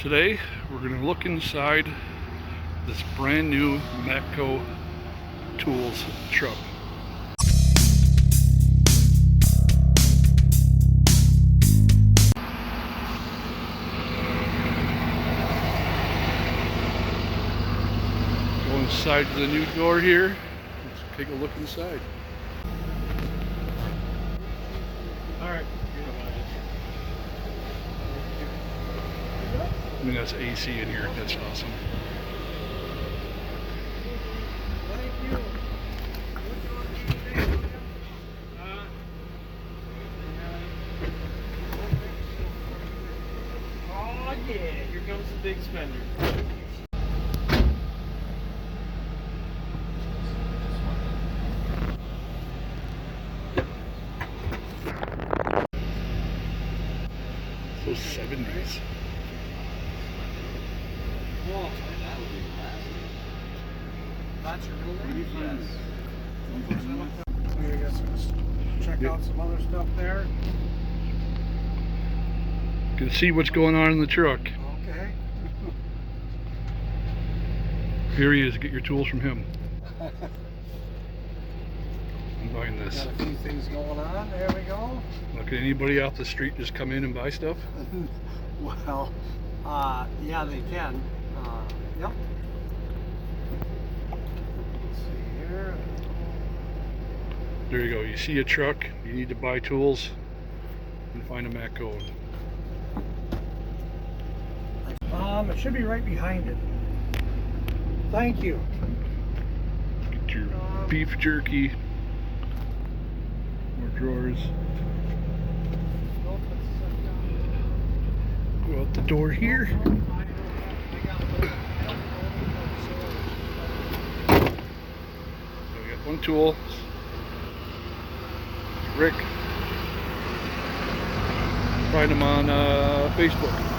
Today we're going to look inside this brand new Matco tools truck. Go inside the new door here. Let's take a look inside. Alright. I mean, that's AC in here. That's awesome. Oh yeah, here comes the big spender. Those 70s. Whoa. That's your middle name? Yes. So you guys check out some other stuff there. You can see what's going on in the truck. Okay. Here he is. Get your tools from him. I'm buying this. Got a few things going on. There we go. Now, can anybody off the street just come in and buy stuff? Well, yeah, they can. Yep. Let's see here. There you go. You see a truck, you need to buy tools, and find a Matco. It should be right behind it. Thank you. Get your beef jerky. More drawers. Go out the door here. So we got one tool. Rick. Find him on Facebook.